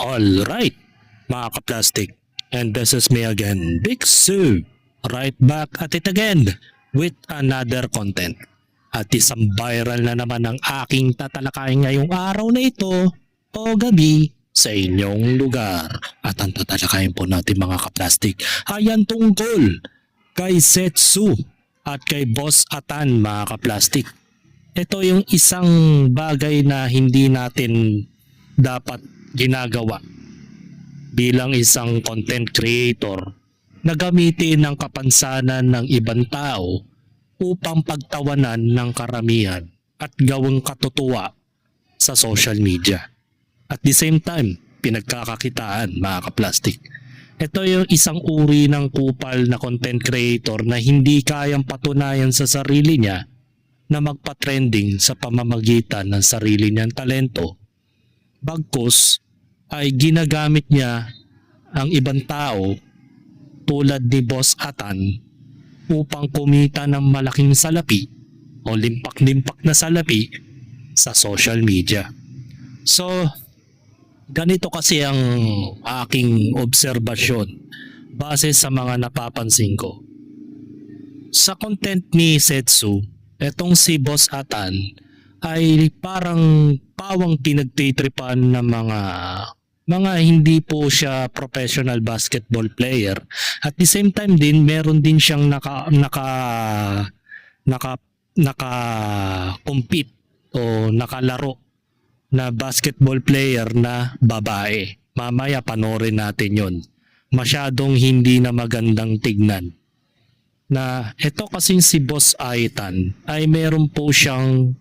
Alright, mga kaplastic. And this is me again, Big Sue. Right back at it again with another content. At isang viral na naman ang aking tatalakayin ngayong araw na ito o gabi sa inyong lugar. At ang tatalakayin po natin mga kaplastik ay ang tungkol kay Setsu at kay Boss Atan mga kaplastik. Ito yung isang bagay na hindi natin dapat ginagawa bilang isang content creator na gamitin ng kapansanan ng ibang tao upang pagtawanan ng karamihan at gawang katutuwa sa social media. At the same time, pinagkakakitaan mga kaplastik. Ito yung isang uri ng kupal na content creator na hindi kayang patunayan sa sarili niya na magpa-trending sa pamamagitan ng sarili niyang talento. Bagkus ay ginagamit niya ang ibang tao tulad ni Boss Atan upang kumita ng malaking salapi o limpak-limpak na salapi sa social media. So, ganito kasi ang aking obserbasyon base sa mga napapansin ko. Sa content ni Setsu, etong si Boss Atan ay parang pawang pinagtitripan ng mga hindi po siya professional basketball player. At the same time din meron din siyang naka compete o nakalaro na basketball player na babae. Mamaya panoorin natin yon. Masyadong hindi na magandang tignan. Na ito kasing si Boss Aitan ay meron po siyang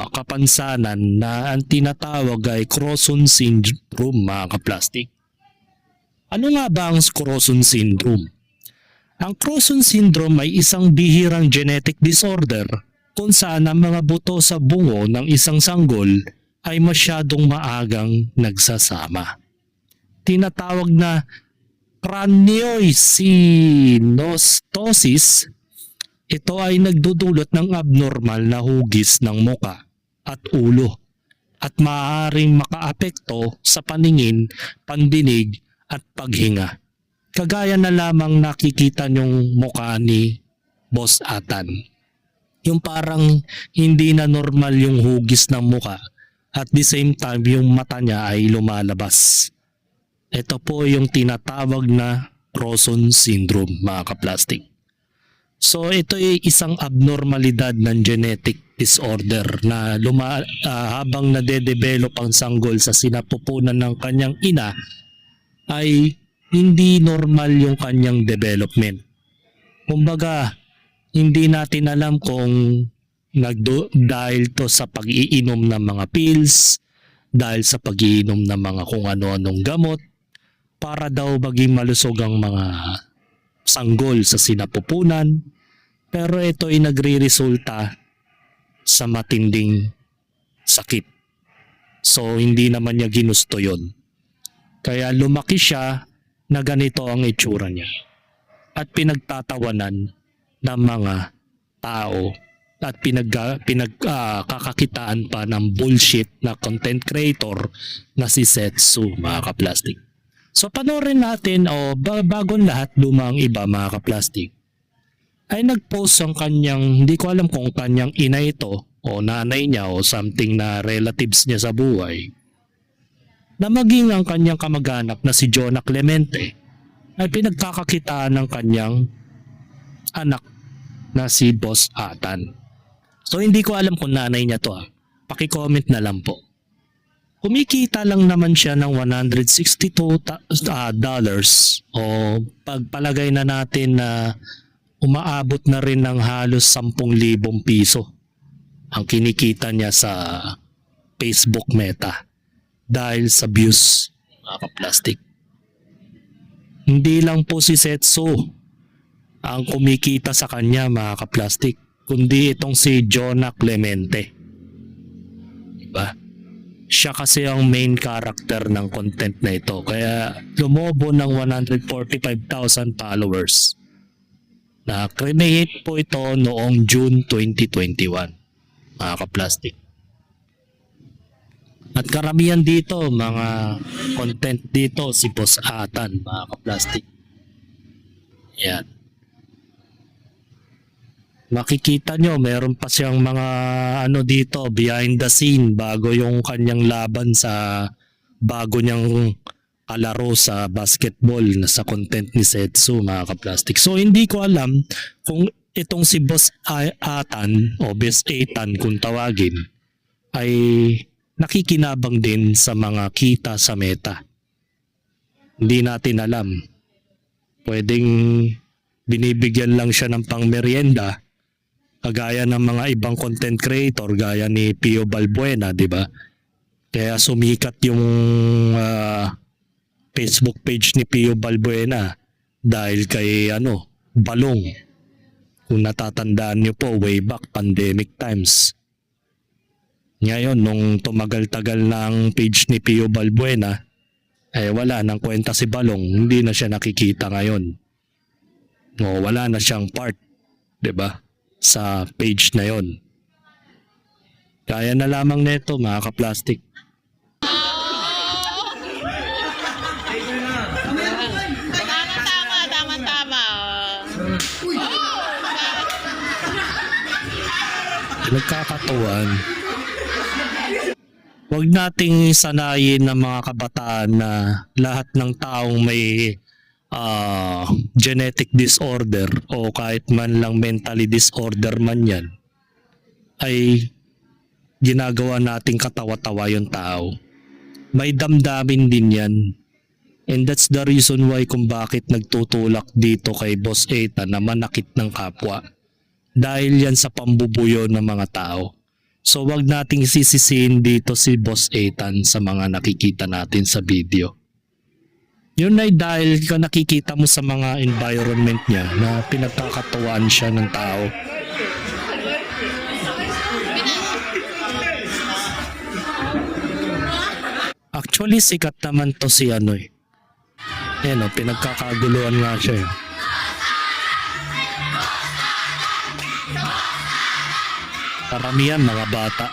kapansanan na ang tinatawag ay Croson syndrome mga kaplastik. Ano nga ba ang Croson syndrome? Ang Croson syndrome ay isang bihirang genetic disorder kung saan ang mga buto sa bungo ng isang sanggol ay masyadong maagang nagsasama. Tinatawag na craniosynostosis. Ito ay nagdudulot ng abnormal na hugis ng muka at ulo at maaaring makaapekto sa paningin, pandinig at paghinga. Kagaya na lamang nakikita niyong mukha ni Boss Atan. Yung parang hindi na normal yung hugis ng muka at the same time yung mata niya ay lumalabas. Ito po yung tinatawag na Croson syndrome mga kaplastik. So ito ay isang abnormalidad ng genetic disorder na habang nade-develop ang sanggol sa sinapupunan ng kanyang ina ay hindi normal yung kanyang development. Kumbaga, hindi natin alam kung dahil to sa pag-iinom ng mga pills, dahil sa pag-iinom ng mga kung ano-anong gamot, para daw maging malusog ang mga sanggol sa sinapupunan, pero ito ay nagre-resulta sa matinding sakit. So hindi naman niya ginusto yon. Kaya lumaki siya na ganito ang itsura niya at pinagtatawanan ng mga tao at pinagkakakitaan pa ng bullshit na content creator na si Setsu mga kaplastik. So panoorin natin bagong lahat lumang iba mga kaplastik ay nagpost ang kanyang, hindi ko alam kung kanyang ina ito o nanay niya o something na relatives niya sa buhay, na maging ang kanyang kamag-anak na si Jonah Clemente ay pinagkakakitaan ng kanyang anak na si Boss Atan. So hindi ko alam kung nanay niya to Paki-comment na lang po. Kumikita lang naman siya ng $162 o pagpalagay na natin na umaabot na rin ng halos 10,000 piso ang kinikita niya sa Facebook Meta dahil sa views mga kaplastik. Hindi lang po si Setsu ang kumikita sa kanya mga kaplastik, kundi itong si Jonah Clemente. Diba? Siya kasi ang main character ng content na ito. Kaya lumobo ng 145,000 followers. Na-create po ito noong June 2021. Mga kaplastik. At karamihan dito, mga content dito, si Boss Atan, mga kaplastik. Yan. Makikita nyo, meron pa siyang mga ano dito, behind the scene, bago yung kanyang laban sa bago niyang kalaro sa basketball na sa content ni Setsu, mga kaplastik. So hindi ko alam kung itong si Boss Atan o Boss Ethan kung tawagin ay nakikinabang din sa mga kita sa meta. Hindi natin alam. Pwedeng binibigyan lang siya ng pangmeryenda kagaya ng mga ibang content creator gaya ni Pio Balbuena, di ba? Kaya sumikat yung Facebook page ni Pio Balbuena dahil kay Balong. Kung natatandaan niyo po, way back pandemic times. Ngayon, nung tumagal-tagal ng page ni Pio Balbuena, wala nang kwenta si Balong, hindi na siya nakikita ngayon. O, wala na siyang part, 'di ba? Sa page na 'yon. Kaya na lamang nito, mga kaplastik. Tama. Nagkakatuwan. Huwag nating sanayin ng mga kabataan na lahat ng taong may genetic disorder o kahit man lang mentally disorder man yan ay ginagawa nating katawa-tawa yung tao. May damdamin din yan. And that's the reason why kung bakit nagtutulak dito kay Boss Ethan na manakit ng kapwa. Dahil yan sa pambubuyo ng mga tao. So wag nating sisisihin dito si Boss Ethan sa mga nakikita natin sa video. Yun ay dahil ka nakikita mo sa mga environment niya na pinagkakatuwaan siya ng tao. Actually sikat naman to si pinagkakaguluhan nga siya . Karamihan mga bata.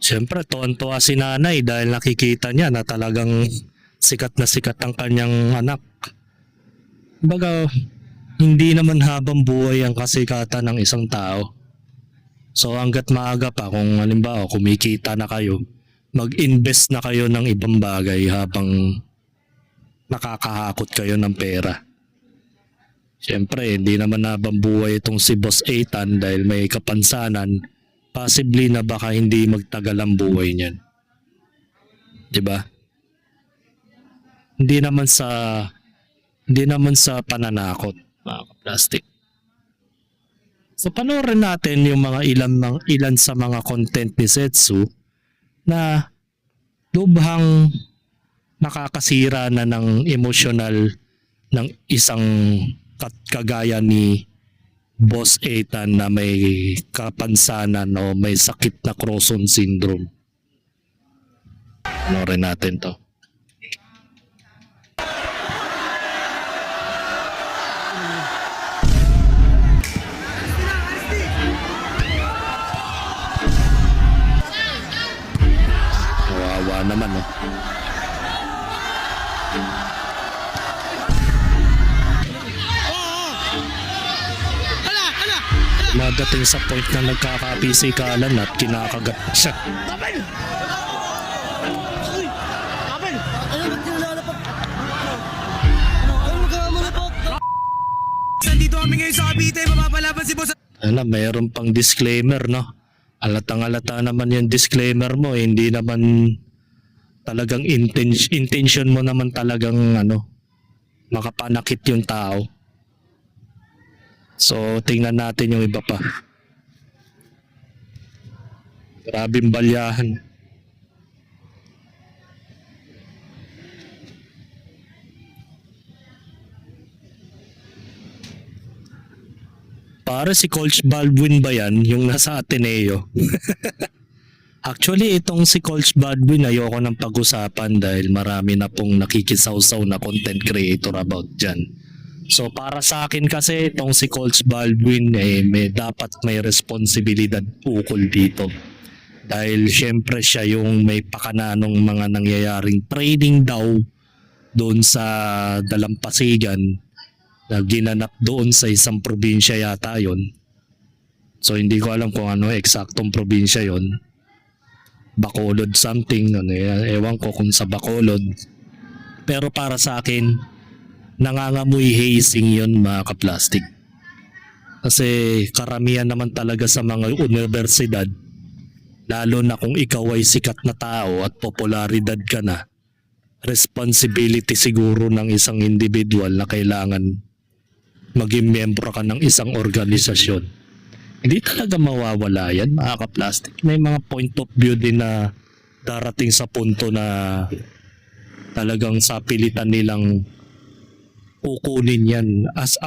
Siyempre, tuwan-tuwa si nanay dahil nakikita niya na talagang sikat na sikat ang kanyang anak. Baga, hindi naman habang buhay ang kasikatan ng isang tao. So hanggat maaga pa, kung halimbawa kumikita na kayo, mag-invest na kayo ng ibang bagay habang nakakahakot kayo ng pera. Siyempre, hindi naman habang buhay itong si Boss Ethan dahil may kapansanan, possibly na baka hindi magtagal ang buhay niyan. 'Di ba? Hindi naman sa pananakot, mga kaplastik. So panoorin natin yung mga ilan sa mga content ni Setsu na lubhang nakakasira na ng emosyonal ng isang kagaya ni Boss Ethan na may kapansanan o may sakit na Croson syndrome. Panoorin natin to. Kawawa naman Madating sa point na nagkakapisikalan at kinakagat siya. Nandito kami ngayon sa Cavite, mapapalaban si Boss. Mayroon pang disclaimer, no? Alatang-alata naman yung disclaimer mo, hindi naman talagang intention mo naman talagang makapanakit yung tao. So tingnan natin yung iba pa. Grabing balyahan. Para si Coach Baldwin ba yan, yung nasa Ateneo? Actually, itong si Coach Baldwin ayoko nang pag-usapan dahil marami na pong nakikisawsaw na content creator about dyan. So para sa akin kasi itong si Coach Baldwin dapat may responsibilidad ukol dito. Dahil syempre siya yung may pakananong mga nangyayaring training daw doon sa Dalampasigan na ginanap doon sa isang probinsya yata yon. So hindi ko alam kung ano eksaktong probinsya yon. Bacolod something, ano yan, ewan ko kung sa Bacolod. Pero para sa akin, nangangamoy hazing yun mga kaplastic. Kasi karamihan naman talaga sa mga universidad, lalo na kung ikaw ay sikat na tao at popularidad ka na, responsibility siguro ng isang individual na kailangan maging miyembro ka ng isang organisasyon. Hindi talaga mawawala yan mga kaplastic. May mga point of view din na darating sa punto na talagang sa pilitan nilang kukunin yan as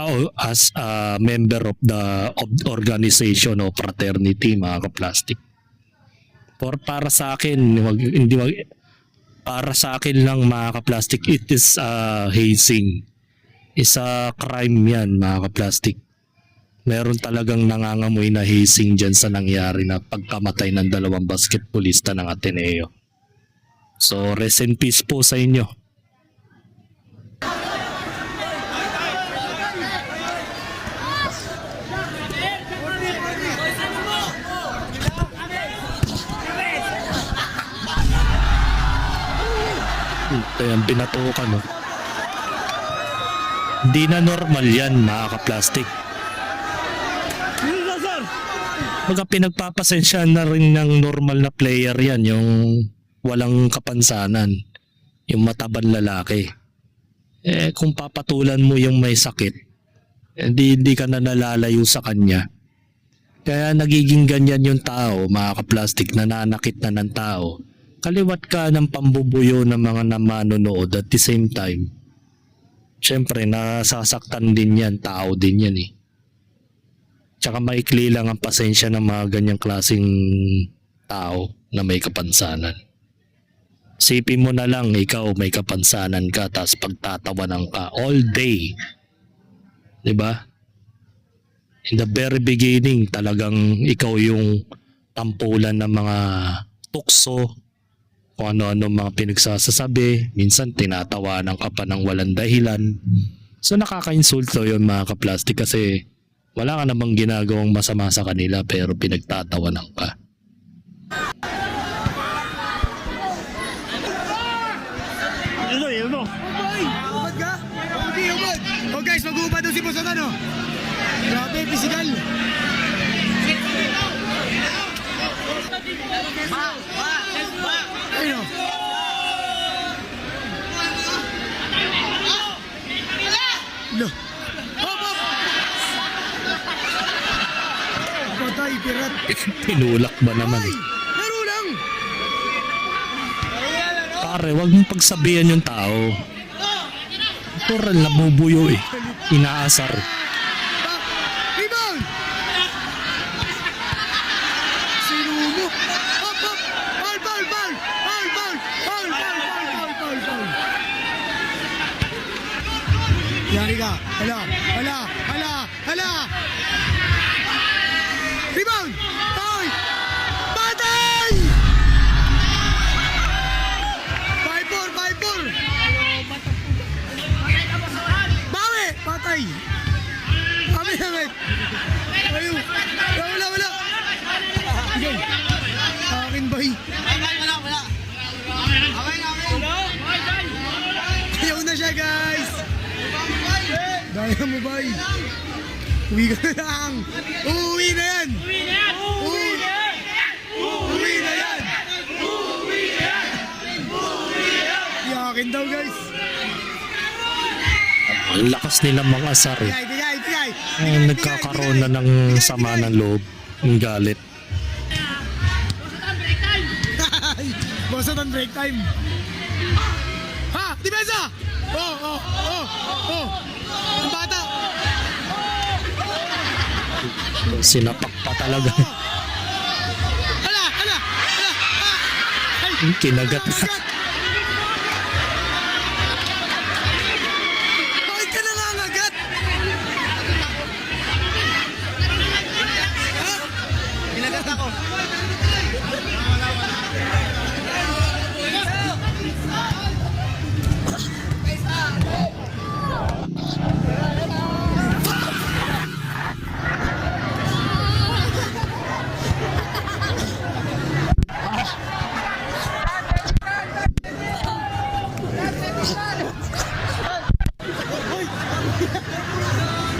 a member of the organization o fraternity mga kaplastic. Para sa akin, para sa akin lang mga kaplastic, it is hazing. Isa crime yan mga kaplastic. Meron talagang nangangamoy na hazing dyan sa nangyari na pagkamatay ng 2 basketballista ng Ateneo. So rest in peace po sa inyo. Ito yung binatukan. No? Hindi na normal yan mga kaplastik. Baga pinagpapasensya na rin ng normal na player yan, yung walang kapansanan, yung mataban lalaki. Kung papatulan mo yung may sakit, hindi ka na nalalayo sa kanya. Kaya nagiging ganyan yung tao, mga kaplastik, nananakit na ng tao. Kaliwat ka ng pambubuyo ng mga namanonood at the same time. Siyempre, nasasaktan din yan, tao din yan eh. Tsaka maikli lang ang pasensya ng mga ganyang klaseng tao na may kapansanan. Sipin mo na lang ikaw may kapansanan ka tapos pagtatawanan ka all day. 'Di ba? In the very beginning talagang ikaw yung tampulan ng mga tukso, kung ano-ano mga pinagsasasabi, minsan tinatawanan ka pa ng walang dahilan. So nakaka-insulto yun mga kaplastik kasi wala ka namang ginagawang masama sa kanila pero pinagtatawanan ka. Ubad ka? Hindi, ubad. Oh guys, mag-uubad daw si Boss ano? Grabe, physical. Ayun o. No. Hop, hop. Patay, pirat. Tinulak ba naman? Ay, laro lang. Pare, wag mong pagsabihan yung tao. Toral nabubuyo eh. Inaasar. Rebound! Sinumo! Hop, hop! Foul, foul, foul! Foul, foul! Foul, foul, foul, foul, foul! Yari ka! Hala! Hala! Hala! Hala! Rebound! Foul! Patay! 5-4! 5-4! Bawi! Patay! Kami namin! Ayaw! Wala! Wala! Sige! Akin ba Ayaw na siya guys! Daya mo ba Uwi ka na lang! Uuwi na yan! Uuwi na yan! Yakin daw guys! Ang lakas nilang mga asar eh. Tigay! Nagkakaroon na ng sama ng loob. Ang galit. Bosot on break time! Ha! Depensa! Oh! Ang bata! Sinapak pa talaga. Hala! Kinagat. Bakit ka nangangagat? Ha? Kinagat ako.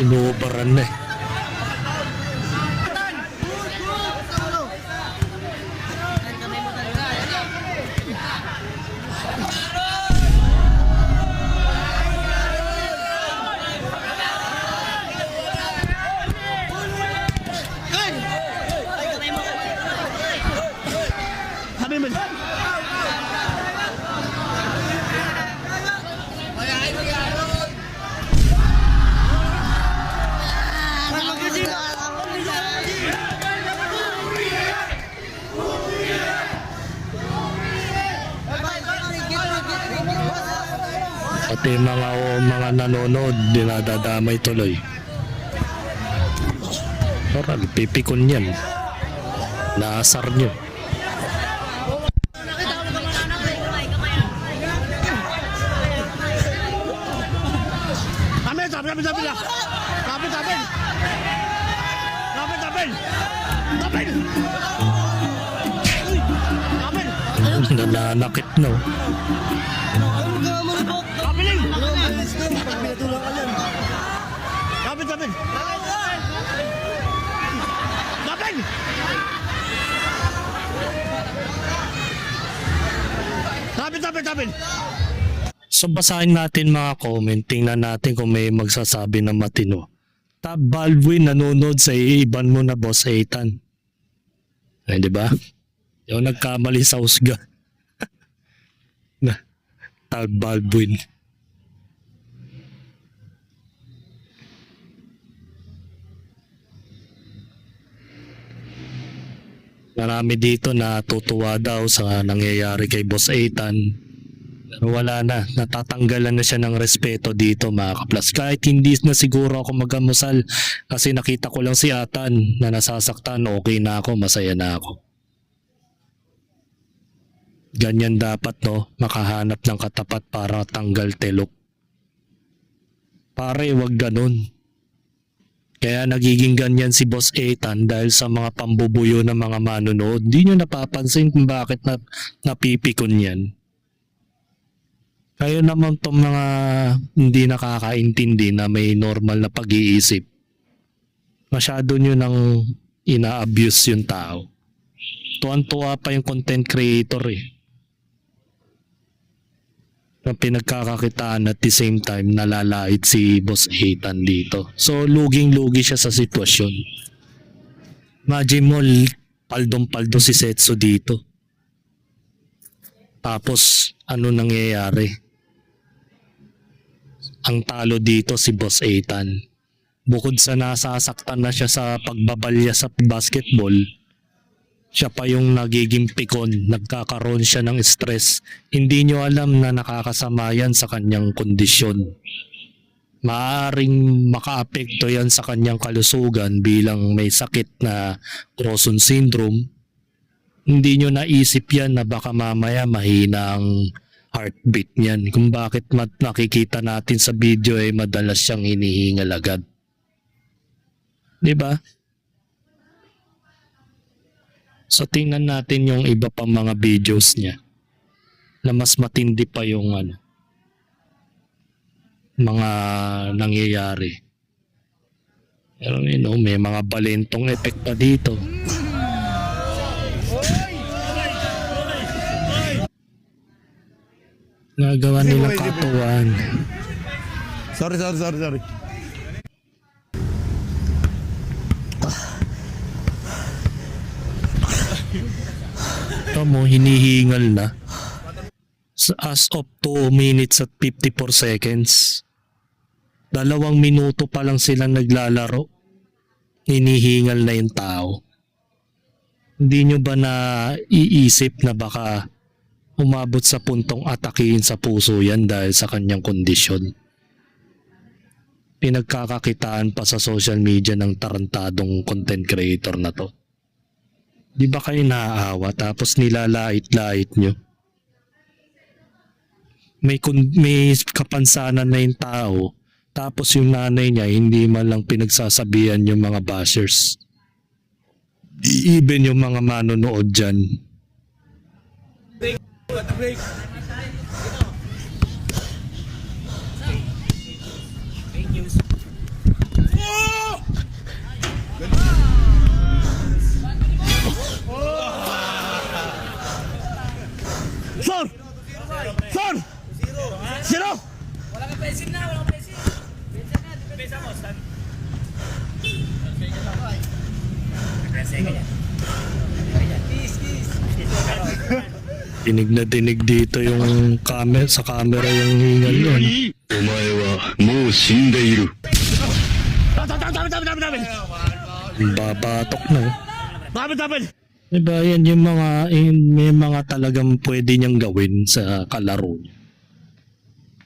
Inuubaran na eh. Sabi mo. Pati mga nanonood, dinadadamay tuloy. Parang pipikon yan. Naasar nyo. Amin, sabi. Kapit. Nananakit no. Kapiling! Pag pinatulang ka yan. Kapit! Kapit! Kapit! So basahin natin mga comment, tingnan natin kung may magsasabi na matino. Tab Baldwin nanonood sa iiban mo na Boss Ethan. Ay, di ba? Yung nagkamali sa husga. Na, Tab Baldwin. Marami dito na tutuwa daw sa nangyayari kay Boss Ethan. Pero wala na, natatanggalan na siya ng respeto dito mga kaplas. Kahit hindi na siguro ako magamusal kasi nakita ko lang si Atan na nasasaktan, okay na ako, masaya na ako. Ganyan dapat no, makahanap ng katapat para tanggal telok. Pare, wag ganun. Kaya nagiging ganyan si Boss Ethan dahil sa mga pambubuyo ng mga manonood. Di nyo napapansin kung bakit napipikon yan. Kayo naman tong mga hindi nakakaintindi na may normal na pag-iisip. Masyado nyo nang ina-abuse yung tao. Tuwan-tuwa pa yung content creator eh. Na pinagkakakitaan at the same time nalalait si Boss Ethan dito. So luging-lugi siya sa sitwasyon. Imagine mo, paldong-paldo si Setsu dito. Tapos ano nangyayari? Ang talo dito si Boss Ethan. Bukod sa nasasaktan na siya sa pagbabalya sa basketball, siya pa yung nagiging pikon, nagkakaroon siya ng stress. Hindi nyo alam na nakakasama yan sa kanyang kondisyon. Maaring makaapekto yan sa kanyang kalusugan bilang may sakit na Croson syndrome. Hindi nyo naisip yan na baka mamaya mahina ang heartbeat niyan. Kung bakit nakikita natin sa video ay madalas siyang hinihingal agad. Diba? So tingnan natin yung iba pang mga videos niya na mas matindi pa yung mga nangyayari. Pero may mga balentong effect pa dito. Nagawa nilang katuwaan. Sorry. Ito mo, hinihingal na. As of 2 minutes at 54 seconds. 2 minuto pa lang silang naglalaro. Hinihingal na yung tao. Hindi nyo ba na iisip na baka umabot sa puntong atakihin sa puso yan dahil sa kanyang kondisyon. Pinagkakakitaan pa sa social media ng tarantadong content creator na to. Di ba kayo naaawa tapos nilalait-lait nyo? May kapansanan na yung tao tapos yung nanay niya hindi man lang pinagsasabihan yung mga bashers. Even yung mga manonood dyan. Sir! Sir! Zero! Wala kang pesin na, wala kang pesin. Pesin na, di pesa mo, Stan. Pesin ka yan. Kiss, kiss. Dinig na dinig dito yung sa camera yung hingal nun. お前はもう死んでいる。 Babatok na. Dapat! Diba yan yung may mga talagang pwede niyang gawin sa kalaro niya.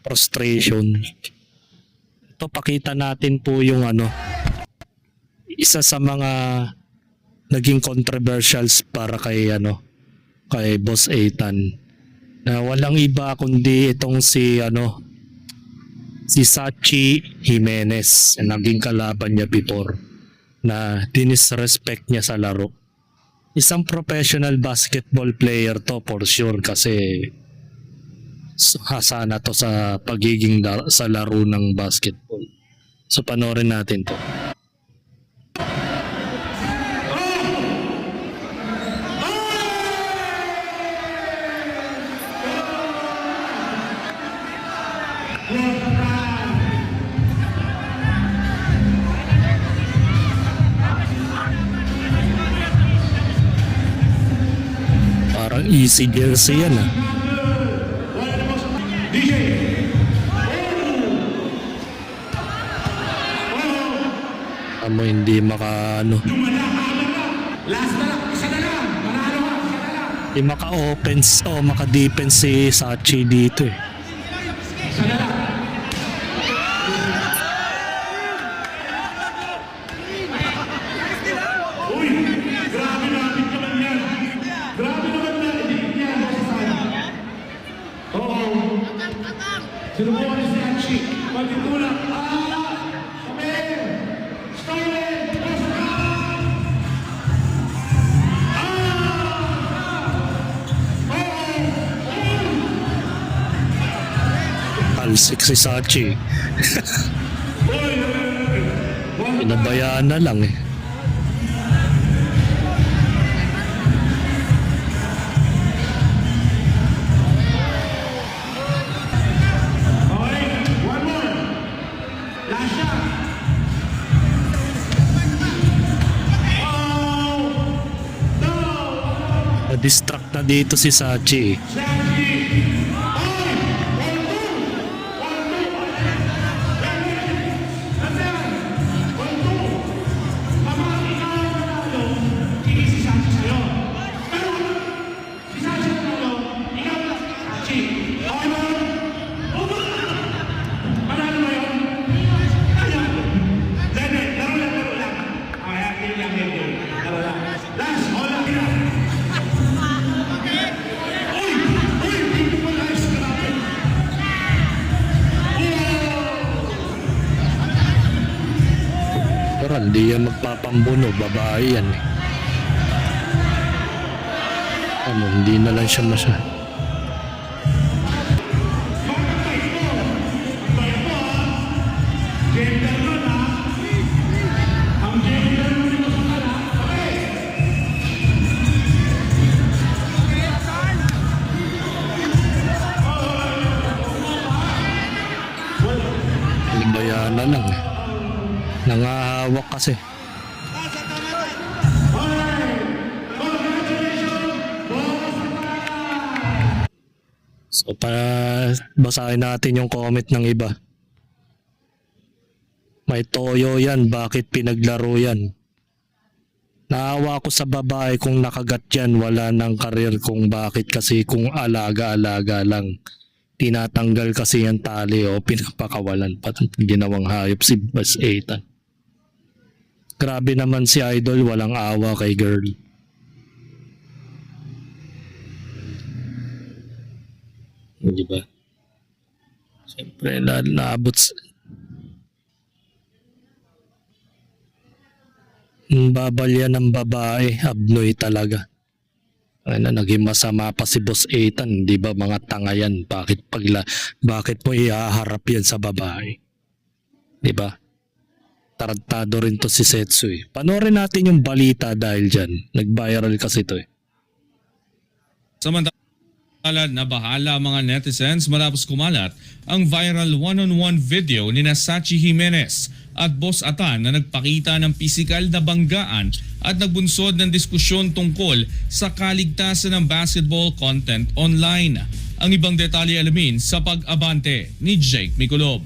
Frustration. Ito pakita natin po yung isa sa mga naging controversials para kay Boss Ethan. Na walang iba kundi itong si Sachi Jimenez na naging kalaban niya before na dinisrespect niya sa laro. Isang professional basketball player to for sure kasi hasana to sa pagiging sa laro ng basketball. So panoorin natin to. Parang easy jersey yan ah. Amo hindi hindi maka-offense o maka-defense si Sachi dito eh. Sinubukan ni Sachi. Pagtitulang. Stolen. Talsik si Sachi. Pinabayaan na lang eh. Na-distract na dito si Sachi. Pero hindi yan magpapambuno, babae yan eh. Hindi na lang siya Libayan na lang eh. Nangahawak kasi. So basahin natin yung comment ng iba. May toyo yan, bakit pinaglaro yan? Naawa ko sa babae kung nakagat yan, wala ng karir kung bakit kasi kung alaga-alaga lang. Tinatanggal kasi yung tali o pinapakawalan pa ginawang hayop si Boss Ethan. Grabe naman si Idol, walang awa kay girl. Di ba? Siyempre, naabot babalya ng babae, abnoy talaga. Ay na, naging masama pa si Boss Ethan, di ba mga tanga yan? Bakit mo ihaharap yan sa babae? Di ba? Tarantado rin to si Setsu eh. Panoorin natin yung balita dahil dyan. Nag-viral kasi to eh. Samantala, nabahala mga netizens matapos kumalat ang viral one-on-one video ni Sachi Jimenez at Boss Atan na nagpakita ng pisikal na banggaan at nagbunsod ng diskusyon tungkol sa kaligtasan ng basketball content online. Ang ibang detalye alamin sa pag-abante ni Jake Miculob.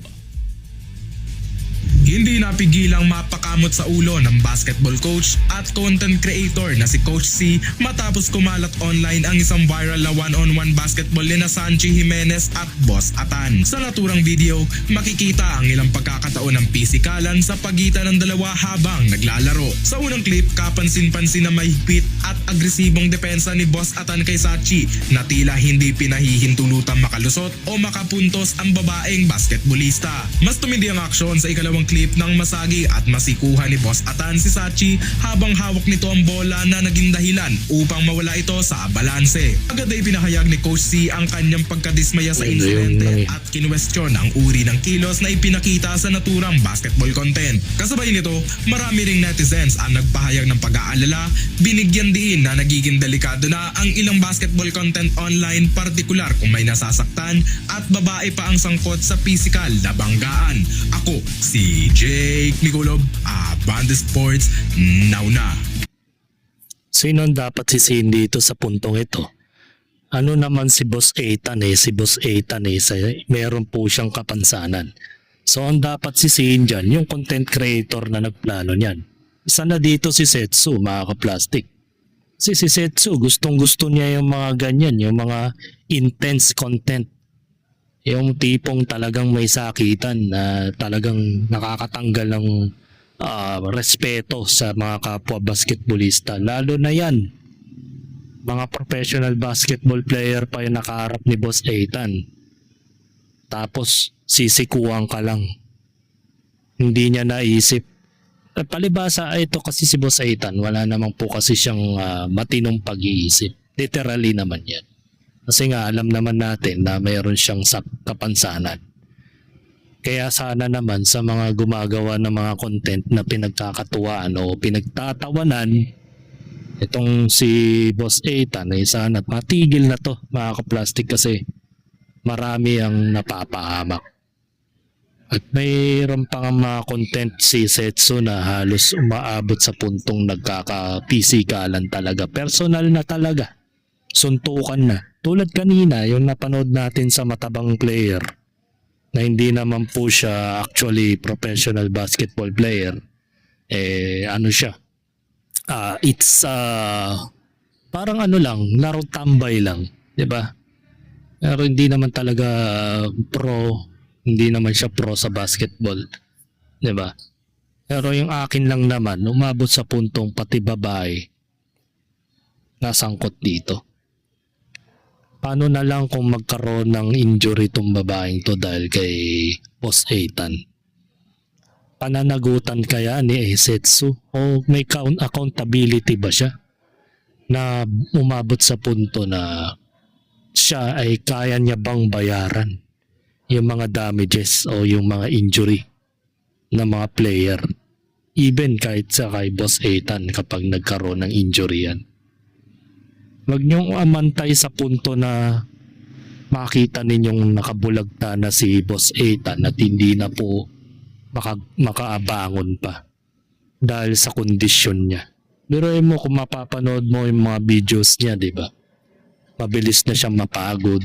Hindi napigilang mapakamot sa ulo ng basketball coach at content creator na si Coach C matapos kumalat online ang isang viral na one-on-one basketball ni Sachi Jimenez at Boss Atan. Sa naturang video, makikita ang ilang pagkakataon ng pisikalan sa pagitan ng dalawa habang naglalaro. Sa unang clip, kapansin-pansin na may higpit at agresibong depensa ni Boss Atan kay Sachi na tila hindi pinahihintulutan makalusot o makapuntos ang babaeng basketballista. Mas tumindi ang aksyon sa ikalawang clip ng masagi at masikuha ni Boss Atan si Sachi habang hawak nito ang bola na naging dahilan upang mawala ito sa balanse. Agad ay pinahayag ni Coach C ang kanyang pagkadismaya sa insidente at kinwestiyon ang uri ng kilos na ipinakita sa naturang basketball content. Kasabay nito, marami ring netizens ang nagpahayag ng pag-aalala, binigyan din na nagiging delikado na ang ilang basketball content online, partikular kung may nasasaktan at babae pa ang sangkot sa physical na banggaan. Ako si Jake Miculob, Banda Sports, now na. Sino ang dapat sisihin dito sa puntong ito? Ano naman si Boss Ethan eh? Si Boss Ethan eh, meron po siyang kapansanan. So ang dapat sisihin dyan, yung content creator na nagplano niyan. Isa na dito si Setsu, mga ka-plastic. Si Setsu, gustong gusto niya yung mga ganyan, yung mga intense content. Yung tipong talagang may sakitan na talagang nakakatanggal ng respeto sa mga kapwa basketballista. Lalo na yan, mga professional basketball player pa yung nakaharap ni Boss Ethan. Tapos sisikuan ka lang. Hindi niya naisip. Palibasa ito kasi si Boss Ethan, wala naman po kasi siyang matinong pag-iisip. Literally naman yan. Kasi nga alam naman natin na mayroon siyang kapansanan. Kaya sana naman sa mga gumagawa ng mga content na pinagkakatuwaan o pinagtatawanan, itong si Boss Ethan ay sana matigil na to, mga ka-plastic, kasi marami ang napapahamak. At mayroon pang mga content si Setsu na halos umaabot sa puntong nagkakapisikalan talaga. Personal na talaga. Suntukan na. Tulad kanina, yung napanood natin sa matabang player na hindi naman po siya actually professional basketball player. Ano siya? It's parang ano lang, laro tambay lang, 'di ba? Pero hindi naman talaga pro, hindi naman siya pro sa basketball, 'di ba? Pero yung akin lang naman, umabot sa puntong pati babae nasangkot dito. Paano na lang kung magkaroon ng injury tong babaeng to dahil kay Boss Ethan? Pananagutan kaya ni Setsu o may accountability ba siya na umabot sa punto na siya ay kaya niya bang bayaran yung mga damages o yung mga injury ng mga player, even kahit sa kay Boss Ethan kapag nagkaroon ng injury yan? Huwag niyong amantay sa punto na makita ninyong nakabulagta na si Boss Ethan at hindi na po makaabangon pa dahil sa kondisyon niya. Biruin mo kung mapapanood mo yung mga videos niya, di ba? Mabilis na siyang mapagod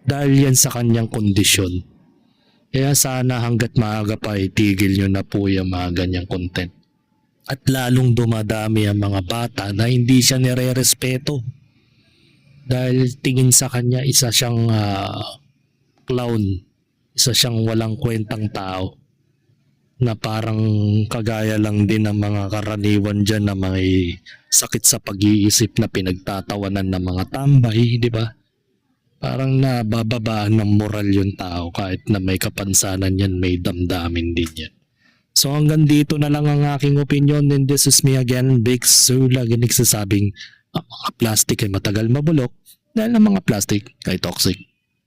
dahil yan sa kanyang kondisyon. Kaya sana hanggat maaga pa itigil nyo na po yung mga ganyang content. At lalong dumadami ang mga bata na hindi siya nire-respeto. Dahil tingin sa kanya isa siyang clown, isa siyang walang kwentang tao. Na parang kagaya lang din ng mga karaniwan dyan na may sakit sa pag-iisip na pinagtatawanan ng mga tambay, di ba? Parang nabababaan ng moral yung tao kahit na may kapansanan yan, may damdamin din yan. So hanggang dito na lang ang aking opinion, and this is me again, Big Sue, lagi nagsasabing ang mga plastic ay matagal mabulok dahil ang mga plastic ay toxic.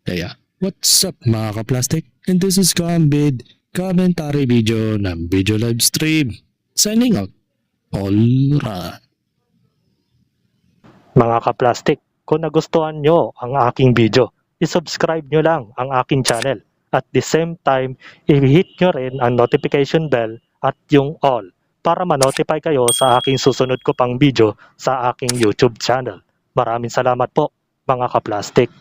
Kaya, what's up mga ka-plastic? And this is Gambid, commentary video ng video live stream. Signing out. Alright. Mga ka-plastic, kung nagustuhan nyo ang aking video, isubscribe nyo lang ang aking channel. At the same time, i-hit nyo rin ang notification bell at yung all para ma-notify kayo sa aking susunod ko pang video sa aking YouTube channel. Maraming salamat po mga ka-plastic.